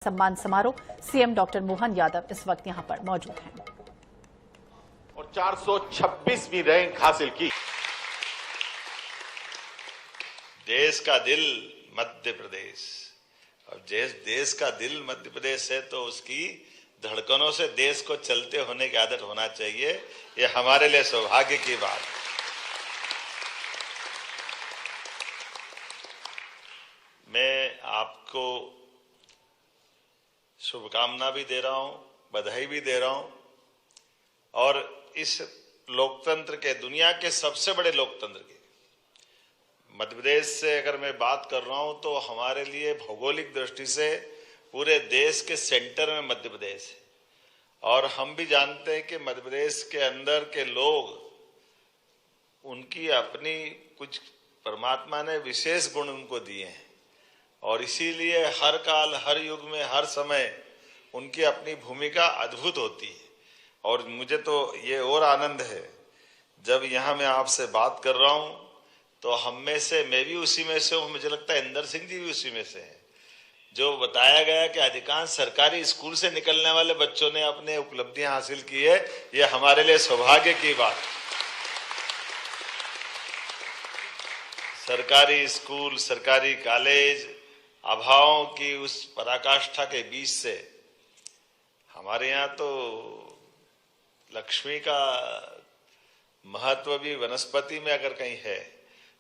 सम्मान समारोह CM doctor Mohan Yadav इस वक्त यहां पर मौजूद हैं और 426वीं रैंक हासिल की। देश का दिल मध्य प्रदेश, और देश का दिल मध्य प्रदेश है तो उसकी धड़कनों से देश को चलते होने की आदत होना चाहिए। ये हमारे लिए सौभाग्य की बात। मैं आपको शुभकामना भी दे रहा हूं, बधाई भी दे रहा हूं। और इस लोकतंत्र के, दुनिया के सबसे बड़े लोकतंत्र के मध्य प्रदेश से अगर मैं बात कर रहा हूं तो हमारे लिए भौगोलिक दृष्टि से पूरे देश के सेंटर में मध्य प्रदेश है। और हम भी जानते हैं कि मध्य प्रदेश के अंदर के लोग, उनकी अपनी कुछ परमात्मा ने विशेष गुण उनको दिए हैं और इसीलिए हर काल, हर युग में, हर समय उनकी अपनी भूमिका अद्भुत होती है। और मुझे तो ये और आनंद है जब यहाँ मैं आपसे बात कर रहा हूँ तो हम में से, मैं भी उसी में से हूँ, मुझे लगता है इंदर सिंह जी भी उसी में से हैं, जो बताया गया कि अधिकांश सरकारी स्कूल से निकलने वाले बच्चों ने अपने उपलब्धियां हासिल की है। ये हमारे लिए सौभाग्य की बात। सरकारी स्कूल, सरकारी कॉलेज, अभावों की उस पराकाष्ठा के बीच से हमारे यहाँ तो लक्ष्मी का महत्व भी वनस्पति में अगर कहीं है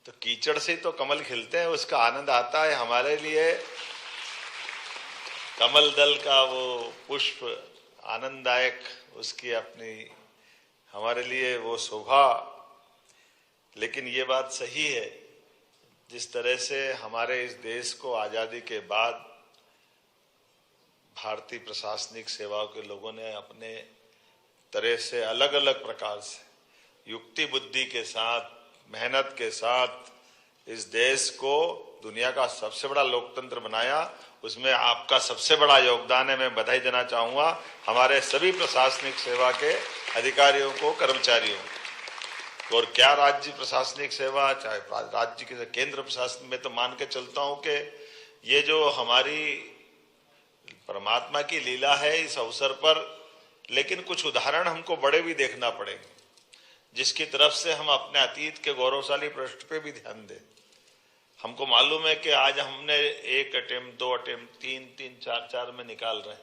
तो कीचड़ से तो कमल खिलते हैं, उसका आनंद आता है। हमारे लिए कमल दल का वो पुष्प आनंददायक, उसकी अपनी हमारे लिए वो शोभा। लेकिन ये बात सही है, जिस तरह से हमारे इस देश को आजादी के बाद भारतीय प्रशासनिक सेवाओं के लोगों ने अपने तरह से अलग अलग प्रकार से युक्ति बुद्धि के साथ, मेहनत के साथ इस देश को दुनिया का सबसे बड़ा लोकतंत्र बनाया, उसमें आपका सबसे बड़ा योगदान है। मैं बधाई देना चाहूंगा हमारे सभी प्रशासनिक सेवा के अधिकारियों को, कर्मचारियों को। और क्या राज्य प्रशासनिक सेवा, चाहे राज्य के केंद्र प्रशासन में, तो मान के चलता हूं कि ये जो हमारी परमात्मा की लीला है इस अवसर पर, लेकिन कुछ उदाहरण हमको बड़े भी देखना पड़ेंगे जिसकी तरफ से हम अपने अतीत के गौरवशाली पृष्ठ पे भी ध्यान दें। हमको मालूम है कि आज हमने 1 अटेम्प्ट, 2 अटेम्प्ट, 3, 4 में निकाल रहे हैं।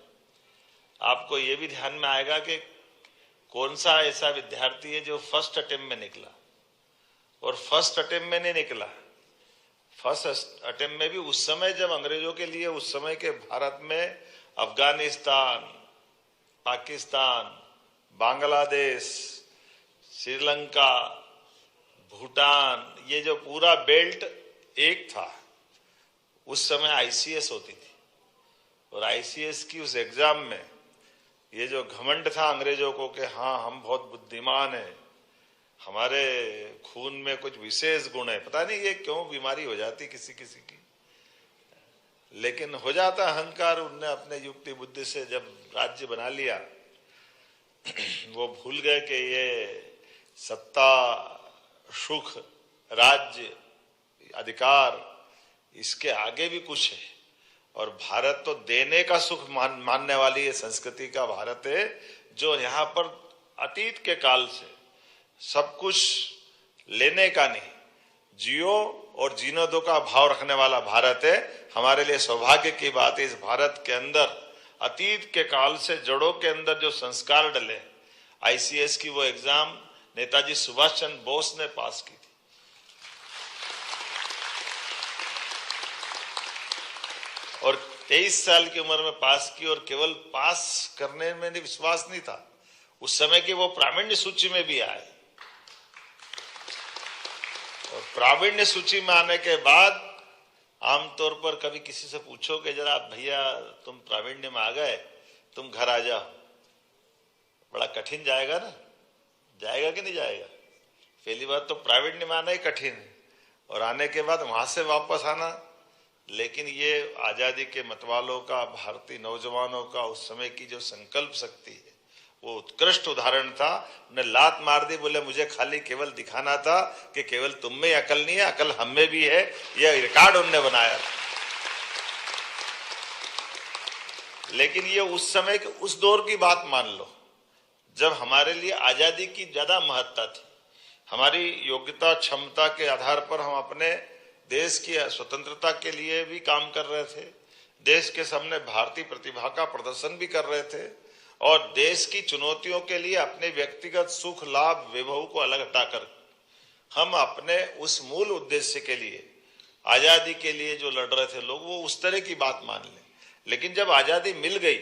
आपको ये भी ध्यान में आएगा कि कौन सा ऐसा विद्यार्थी है जो फर्स्ट अटेम्प्ट में निकला, और फर्स्ट अटेम्प्ट में नहीं निकला। फर्स्ट अटेम्प्ट में भी उस समय जब अंग्रेजों के लिए, उस समय के भारत में अफगानिस्तान, पाकिस्तान, बांग्लादेश, श्रीलंका, भूटान, ये जो पूरा बेल्ट एक था, उस समय आईसीएस होती थी। और आईसीएस की उस एग्जाम में ये जो घमंड था अंग्रेजों को कि हाँ हम बहुत बुद्धिमान हैं, हमारे खून में कुछ विशेष गुण है, पता नहीं ये क्यों बीमारी हो जाती किसी किसी की, लेकिन हो जाता अहंकार। उनने अपने युक्ति बुद्धि से जब राज्य बना लिया, वो भूल गए कि ये सत्ता, सुख, राज्य, अधिकार, इसके आगे भी कुछ है। और भारत तो देने का सुख मानने वाली ये संस्कृति का भारत है, जो यहाँ पर अतीत के काल से सब कुछ लेने का नहीं, जियो और जीने दो का भाव रखने वाला भारत है। हमारे लिए सौभाग्य की बात है इस भारत के अंदर अतीत के काल से जड़ों के अंदर जो संस्कार डले। आईसीएस की वो एग्जाम नेताजी सुभाष चंद्र बोस ने पास की थी, और 23 साल की उम्र में पास की। और केवल पास करने में विश्वास नहीं था, उस समय की वो प्रावीण्य सूची में भी आए। और प्रावीण्य सूची में आने के बाद आमतौर पर कभी किसी से पूछो कि जरा भैया तुम प्रावीण्य में आ गए, तुम घर आ जाओ, बड़ा कठिन जाएगा ना, जाएगा कि नहीं जाएगा? पहली बात तो प्रावीण्य में आना ही कठिन है, और आने के बाद वहां से वापस आना। लेकिन ये आजादी के मतवालों का, भारतीय नौजवानों का उस समय की जो संकल्प शक्ति है, वो उत्कृष्ट उदाहरण था। उन्हें लात मार दी, बोले मुझे खाली केवल दिखाना था कि केवल तुम में अकल नहीं है, अकल हम में भी है। यह रिकॉर्ड उन्होंने बनाया था। लेकिन ये उस समय उस दौर की बात मान लो जब हमारे लिए आजादी की ज्यादा महत्ता थी। हमारी योग्यता क्षमता के आधार पर हम अपने देश की स्वतंत्रता के लिए भी काम कर रहे थे, देश के सामने भारतीय प्रतिभा का प्रदर्शन भी कर रहे थे और देश की चुनौतियों के लिए अपने व्यक्तिगत सुख लाभ वैभव को अलग हटाकर हम अपने उस मूल उद्देश्य के लिए, आजादी के लिए जो लड़ रहे थे लोग, वो उस तरह की बात मान लें। लेकिन जब आजादी मिल गई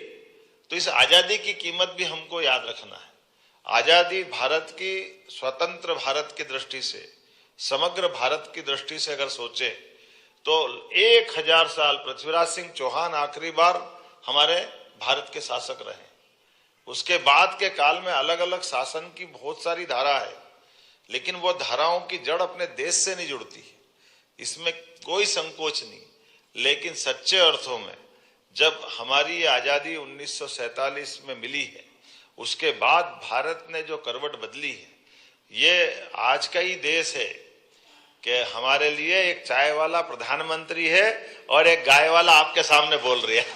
तो इस आजादी की कीमत भी हमको याद रखना है। आजादी भारत की, स्वतंत्र भारत की दृष्टि से, समग्र भारत की दृष्टि से अगर सोचे तो 1000 साल पृथ्वीराज सिंह चौहान आखिरी बार हमारे भारत के शासक रहे। उसके बाद के काल में अलग अलग शासन की बहुत सारी धारा है, लेकिन वो धाराओं की जड़ अपने देश से नहीं जुड़ती है, इसमें कोई संकोच नहीं। लेकिन सच्चे अर्थों में जब हमारी ये आजादी 1947 में मिली है, उसके बाद भारत ने जो करवट बदली है, ये आज का ही देश है कि हमारे लिए एक चाय वाला प्रधानमंत्री है और एक गाय वाला आपके सामने बोल रही है।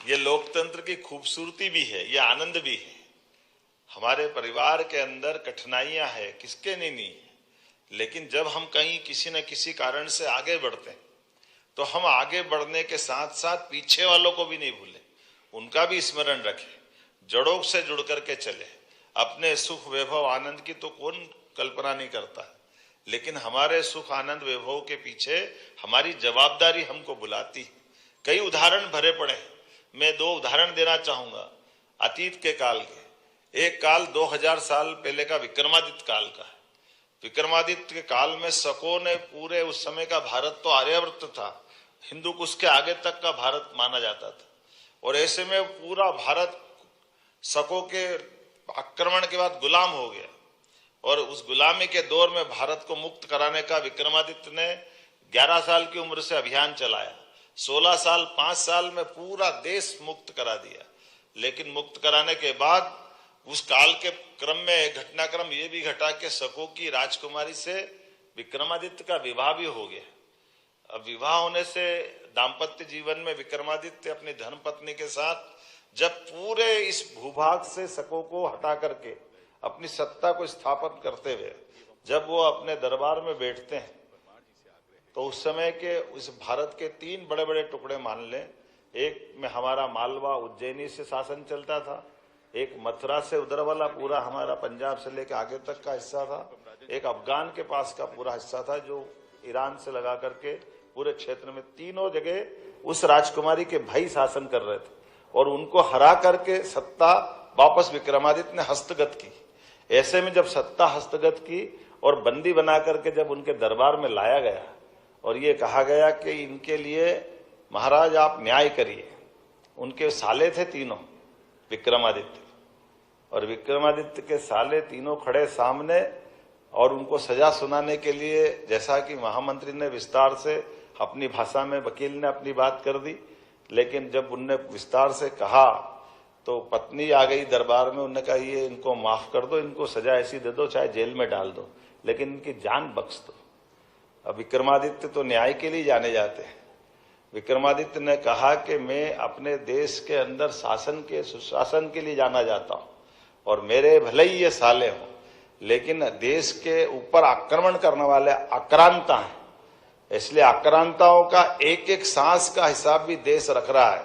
ये लोकतंत्र की खूबसूरती भी है, ये आनंद भी है। हमारे परिवार के अंदर कठिनाइयां है, किसके नहीं है, लेकिन जब हम कहीं किसी न किसी कारण से आगे बढ़ते हैं तो हम आगे बढ़ने के साथ साथ पीछे वालों को भी नहीं भूलें, उनका भी स्मरण रखें, जड़ों से जुड़ करके चले। अपने सुख वैभव आनंद की तो कौन कल्पना नहीं करता है, लेकिन हमारे सुख आनंद वैभव के पीछे हमारी जवाबदारी हमको बुलाती है। कई उदाहरण भरे पड़े हैं, मैं 2 उदाहरण देना चाहूंगा अतीत के काल के। एक काल 2000 साल पहले का विक्रमादित्य काल का है। विक्रमादित्य के काल में शकों ने पूरे, उस समय का भारत तो आर्यावर्त था, हिंदू कुश के आगे तक का भारत माना जाता था, और ऐसे में पूरा भारत शकों के आक्रमण के बाद गुलाम हो गया। और उस गुलामी के दौर में भारत को मुक्त कराने का विक्रमादित्य ने 11 साल की उम्र से अभियान चलाया। 16 साल 5 साल में पूरा देश मुक्त करा दिया। लेकिन मुक्त कराने के बाद उस काल के क्रम में घटनाक्रम ये भी घटा कि शकों की राजकुमारी से विक्रमादित्य का विवाह भी हो गया। अब विवाह होने से दाम्पत्य जीवन में विक्रमादित्य अपनी धर्मपत्नी के साथ जब पूरे इस भूभाग से शकों को हटा करके अपनी सत्ता को स्थापित करते हुए जब वो अपने दरबार में बैठते हैं तो उस समय के उस भारत के 3 बड़े बड़े टुकड़े मान लें। एक में हमारा मालवा उज्जैनी से शासन चलता था, एक मथुरा से उधर वाला पूरा हमारा पंजाब से लेकर आगे तक का हिस्सा था, एक अफगान के पास का पूरा हिस्सा था जो ईरान से लगा करके पूरे क्षेत्र में, तीनों जगह उस राजकुमारी के भाई शासन कर रहे थे और उनको हरा करके सत्ता वापस विक्रमादित्य ने हस्तगत की। ऐसे में जब सत्ता हस्तगत की और बंदी बना करके जब उनके दरबार में लाया गया और ये कहा गया कि इनके लिए महाराज आप न्याय करिए। उनके साले थे तीनों विक्रमादित्य, और विक्रमादित्य के साले तीनों खड़े सामने और उनको सजा सुनाने के लिए, जैसा कि महामंत्री ने विस्तार से अपनी भाषा में, वकील ने अपनी बात कर दी, लेकिन जब उनने विस्तार से कहा तो पत्नी आ गई दरबार में। उन्होंने कहा ये इनको माफ कर दो, इनको सजा ऐसी दे दो चाहे जेल में डाल दो, लेकिन इनकी जान बख्श दो। अब विक्रमादित्य तो न्याय के लिए जाने जाते हैं। विक्रमादित्य ने कहा कि मैं अपने देश के अंदर शासन के सुशासन के लिए जाना जाता हूं और मेरे भले ही ये साले हों, लेकिन देश के ऊपर आक्रमण करने वाले आक्रांता हैं, इसलिए आक्रांताओं का एक एक सांस का हिसाब भी देश रख रहा है।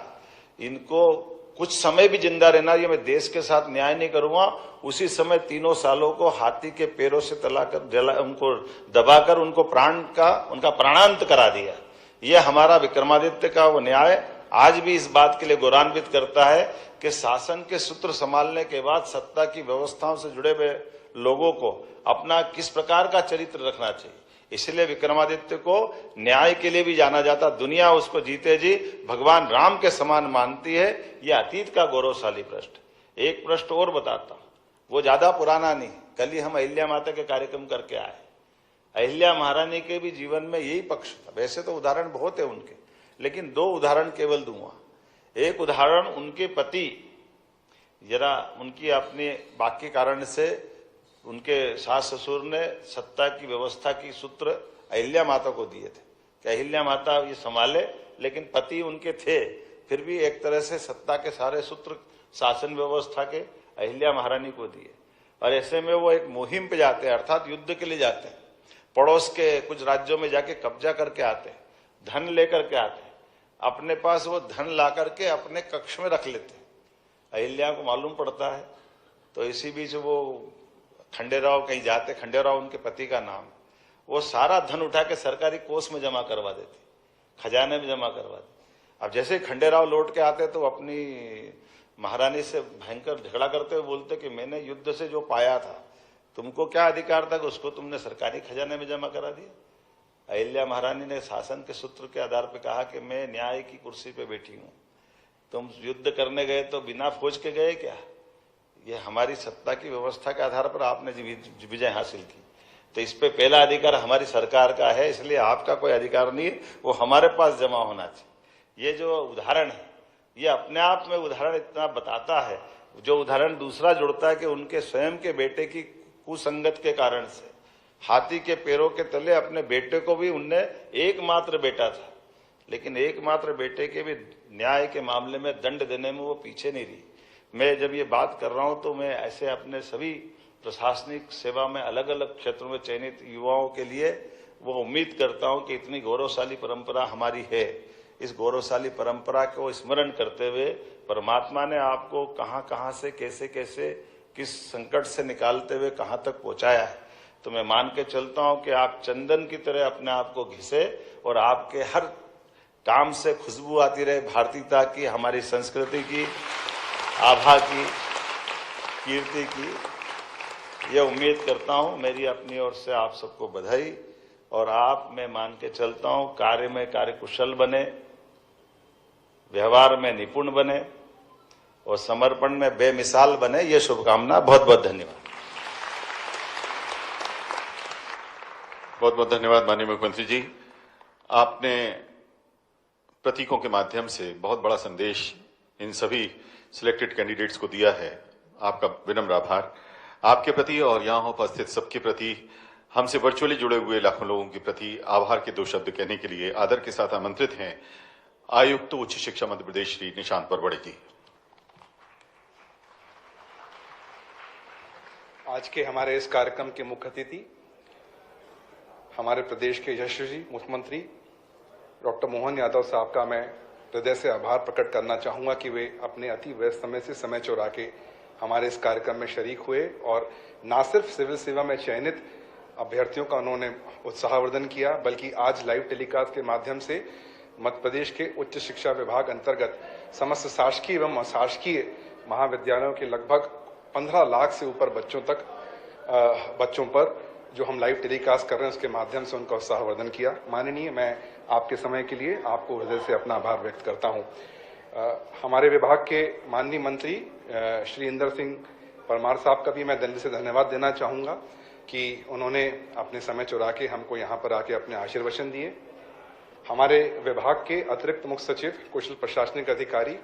इनको कुछ समय भी जिंदा रहना, ये मैं देश के साथ न्याय नहीं करूंगा। उसी समय तीनों सालों को हाथी के पैरों से तलाकर उनको दबाकर उनको उनका प्राणांत करा दिया। ये हमारा विक्रमादित्य का वो न्याय आज भी इस बात के लिए गौरवान्वित करता है कि शासन के सूत्र संभालने के बाद सत्ता की व्यवस्थाओं से जुड़े हुए लोगों को अपना किस प्रकार का चरित्र रखना चाहिए। इसलिए विक्रमादित्य को न्याय के लिए भी जाना जाता। दुनिया उसको जीते जी भगवान राम के समान मानती है। यह अतीत का गौरवशाली पृष्ठ। एक पृष्ठ और बताता हूं, वो ज्यादा पुराना नहीं, कल ही हम अहिल्या माता के कार्यक्रम करके आए। अहिल्या महारानी के भी जीवन में यही पक्ष था। वैसे तो उदाहरण बहुत है उनके, लेकिन 2 उदाहरण केवल दूंगा। एक उदाहरण, उनके पति जरा उनकी अपने बाकी कारण से उनके सास ससुर ने सत्ता की व्यवस्था की सूत्र अहिल्या माता को दिए थे कि अहिल्या माता ये संभाले, लेकिन पति उनके थे, फिर भी एक तरह से सत्ता के सारे सूत्र शासन व्यवस्था के अहिल्या महारानी को दिए। और ऐसे में वो एक मुहिम पे जाते हैं, अर्थात युद्ध के लिए जाते हैं, पड़ोस के कुछ राज्यों में जाके कब्जा करके आते हैं, धन लेकर के आते हैं, अपने पास वो धन ला करके अपने कक्ष में रख लेते हैं। अहिल्या को मालूम पड़ता है, तो इसी बीच वो खंडेराव कहीं जाते, खंडेराव उनके पति का नाम, वो सारा धन उठा के सरकारी कोष में जमा करवा देते, खजाने में जमा करवा देते। अब जैसे खंडेराव लौट के आते तो अपनी महारानी से भयंकर झगड़ा करते हुए बोलते कि मैंने युद्ध से जो पाया था, तुमको क्या अधिकार था कि उसको तुमने सरकारी खजाने में जमा करा दिया। अहिल्या महारानी ने शासन के सूत्र के आधार पर कहा कि मैं न्याय की कुर्सी पे बैठी हूं, तुम युद्ध करने गए तो बिना फौज के गए क्या? ये हमारी सत्ता की व्यवस्था के आधार पर आपने विजय हासिल की, तो इस पे पहला अधिकार हमारी सरकार का है, इसलिए आपका कोई अधिकार नहीं है, वो हमारे पास जमा होना चाहिए। ये जो उदाहरण है, ये अपने आप में उदाहरण इतना बताता है। जो उदाहरण दूसरा जुड़ता है कि उनके स्वयं के बेटे की कुसंगत के कारण से हाथी के पैरों के तले अपने बेटे को भी, उनने एकमात्र बेटा था, लेकिन एकमात्र बेटे के भी न्याय के मामले में दंड देने में वो पीछे नहीं रही। मैं जब ये बात कर रहा हूं तो मैं ऐसे अपने सभी प्रशासनिक सेवा में अलग अलग क्षेत्रों में चयनित युवाओं के लिए वो उम्मीद करता हूं कि इतनी गौरवशाली परंपरा हमारी है, इस गौरवशाली परंपरा को स्मरण करते हुए परमात्मा ने आपको कहां से कैसे कैसे किस संकट से निकालते हुए कहां तक पहुंचाया है। तो मैं मान के चलता हूं कि आप चंदन की तरह अपने आप को घिसे और आपके हर काम से खुशबू आती रहे भारतीयता की, हमारी संस्कृति की, आभा की, कीर्ति की। ये उम्मीद करता हूं। मेरी अपनी ओर से आप सबको बधाई। और आप, मैं मान के चलता हूं, कार्य में कार्यकुशल बने, व्यवहार में निपुण बने और समर्पण में बेमिसाल बने। ये शुभकामना। बहुत बहुत धन्यवाद। बहुत बहुत धन्यवाद माननीय मुख्यमंत्री जी। आपने प्रतीकों के माध्यम से बहुत बड़ा संदेश इन सभी सिलेक्टेड कैंडिडेट्स को दिया है। आपका विनम्र आभार। आपके प्रति और यहां उपस्थित सबके प्रति, हमसे वर्चुअली जुड़े हुए लाखों लोगों के प्रति आभार के 2 शब्द कहने के लिए आदर के साथ आमंत्रित हैं आयुक्त उच्च शिक्षा मध्य प्रदेश श्री निशांत परवड़े जी। आज के हमारे इस कार्यक्रम के मुख्य अतिथि हमारे प्रदेश के यशस्वी मुख्यमंत्री डॉक्टर मोहन यादव साहब का मैं हृदय से आभार प्रकट करना चाहूंगा कि वे अपने अति व्यस्त समय से समय चुरा के हमारे इस कार्यक्रम में शरीक हुए और न सिर्फ सिविल सेवा में चयनित अभ्यर्थियों का उन्होंने उत्साहवर्धन किया, बल्कि आज लाइव टेलीकास्ट के माध्यम से मध्य प्रदेश के उच्च शिक्षा विभाग अंतर्गत समस्त शासकीय एवं अशासकीय महाविद्यालयों के लगभग 15 लाख से ऊपर बच्चों पर जो हम लाइव टेलीकास्ट कर रहे हैं उसके माध्यम से उनका उत्साहवर्धन किया। माननीय, मैं आपके समय के लिए आपको हृदय से अपना आभार व्यक्त करता हूं। हमारे विभाग के माननीय मंत्री श्री इंदर सिंह परमार साहब का भी मैं दिल से धन्यवाद देना चाहूंगा कि उन्होंने अपने समय चुरा के हमको यहाँ पर आके अपने आशीर्वचन दिए। हमारे विभाग के अतिरिक्त मुख्य सचिव कुशल प्रशासनिक अधिकारी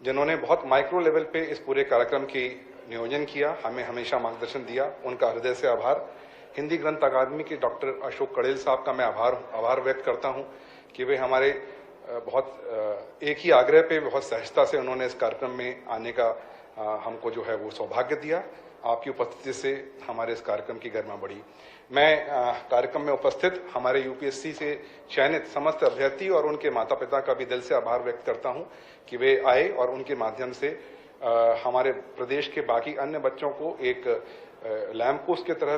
जिन्होंने बहुत माइक्रो लेवल पे इस पूरे कार्यक्रम की नियोजन किया, हमें हमेशा मार्गदर्शन दिया, उनका हृदय से आभार। हिंदी ग्रंथ अकादमी के डॉक्टर अशोक कड़ेल साहब का मैं आभार व्यक्त करता हूं कि वे हमारे बहुत एक ही आग्रह पे बहुत सहजता से उन्होंने इस कार्यक्रम में आने का हमको जो है वो सौभाग्य दिया। आपकी उपस्थिति से हमारे इस कार्यक्रम की गरिमा बढ़ी। मैं कार्यक्रम में उपस्थित हमारे यूपीएससी से चयनित समस्त अभ्यर्थी और उनके माता पिता का भी दिल से आभार व्यक्त करता हूं कि वे आए और उनके माध्यम से हमारे प्रदेश के बाकी अन्य बच्चों को एक लैंप पोस्ट की तरह